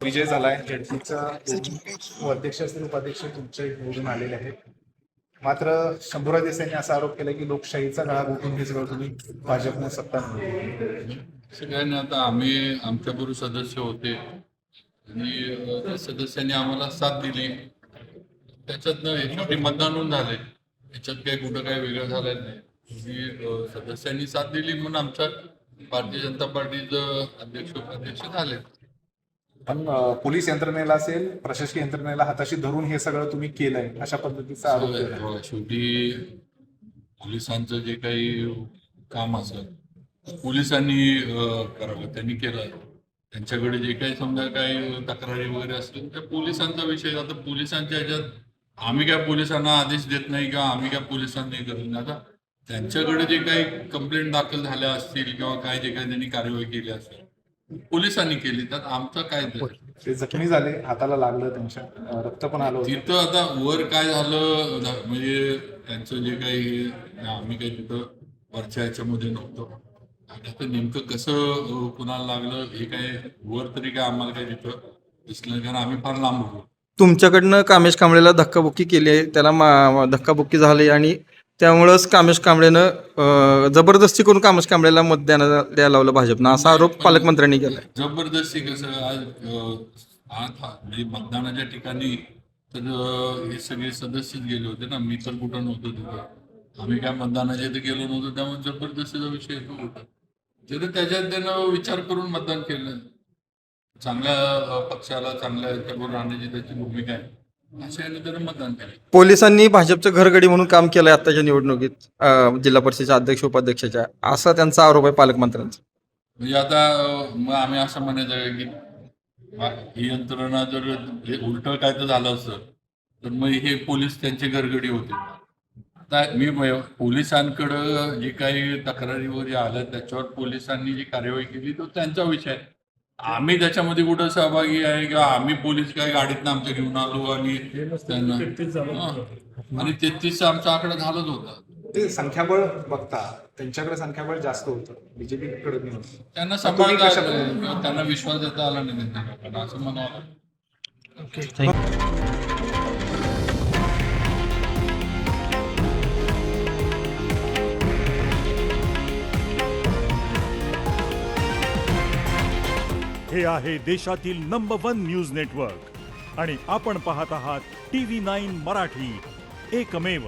विजय झालाय. झेडपीचा अध्यक्ष असतील उपाध्यक्ष तुमचे निवडून आलेले आहेत. मात्र शंभूराज देसाईंनी असा आरोप केला की लोकशाहीचा गळा घोटून हे सगळं तुम्ही भाजपने सत्ता मिळवली. सगळ्यांनी आता आम्ही आमच्याबरोबर सदस्य होते आणि त्या सदस्यांनी आम्हाला साथ दिली. त्याच्यातनं शेवटी मतदान होऊन झालंय. याच्यात काही कुठं काही वेगळं झालं नाही. सदस्यांनी साथ दिली म्हणून आमच्या भारतीय जनता पार्टीचं अध्यक्ष उपाध्यक्ष झाले. पण पोलीस यंत्रणेला असेल, प्रशासकीय यंत्रणेला हाताशी धरून हे सगळं तुम्ही केलंय अशा पद्धतीचा आरोप केला. शेवटी पोलिसांचं जे काही काम असेल पोलिसांनी करावं, त्यांनी केलं. त्यांच्याकडे जे काही समजा काही तक्रारी वगैरे असतील त्या पोलिसांचा विषय. आता पोलिसांच्या ह्याच्यात आम्ही काय पोलिसांना आदेश देत नाही किंवा आम्ही काय पोलिसांनी करत नाही. आता त्यांच्याकडे जे काही कंप्लेंट दाखल झाल्या असतील किंवा काय जे काही त्यांनी कार्यवाही केली असेल पोलिसांनी केली, त्यात आमचं काय ते जखमी झाले, हाताला लागलं, त्यांच्या रक्त पण आलं होतं. तिथं आता वर काय झालं म्हणजे त्यांचं जे काही आम्ही काही तिथं वरच्या ह्याच्यामध्ये नव्हतो. आता नेमकं कसं कुणाला लागलं हे काय वर तरी काय आम्हाला काही तिथं दिसलं, कारण आम्ही फार लांब होतो. तुमच्याकडनं कामेश कांबळेला धक्काबुक्की केली आहे, त्याला धक्काबुक्की झाली आणि त्यामुळंच कामेश कांबळेनं जबरदस्ती करून कामेश कांबळेला मत द्यायला लावलं भाजपनं, असा आरोप पालकमंत्र्यांनी केला. जबरदस्ती कसं आज म्हणजे मतदानाच्या ठिकाणी तर हे सगळे सदस्यच गेले होते ना, मी तर कुठं नव्हतो तिथं. आम्ही काय मतदानाच्या इथे गेलो नव्हतो, त्यामुळे जबरदस्तीचा विषय होता. तिथे त्याच्यात त्यानं विचार करून मतदान केलं. चांगल्या पक्षाला चांगल्या याच्याबरोबर राहण्याची त्याची भूमिका आहे, अशा याने त्यानं मतदान केलं. पोलिसांनी भाजपचं घरगडी म्हणून काम केलंय आताच्या निवडणुकीत, जिल्हा परिषदेच्या अध्यक्ष उपाध्यक्षाच्या, असा त्यांचा आरोप आहे पालकमंत्र्यांचा. म्हणजे आता मग आम्ही असं म्हणायचं आहे की ही यंत्रणा जर उलट काय तर झालं असतं तर मग हे पोलीस त्यांची घरगडी होते. आता मी पोलिसांकडं जी काही तक्रारी वगैरे आल्या त्याच्यावर पोलिसांनी जी कार्यवाही केली तो त्यांचा विषय आहे. आम्ही त्याच्यामध्ये कुठं सहभागी आहे किंवा आम्ही पोलीस काय गाडीतनं आमच्या घेऊन आलो आणि त्यांना आणि 33 आमचा आकडा झालाच होता. ते संख्याबळ बघता त्यांच्याकडे संख्याबळ जास्त होतं, बीजेपीकडे नाही होतं. त्यांना सांभाळता त्यांना विश्वास देता आला नाही त्यांच्या असं म्हणावं. हे आहे देशातील नंबर 1 न्यूज नेटवर्क आणि आपण पाहत आहात TV9 मराठी, एकमेव.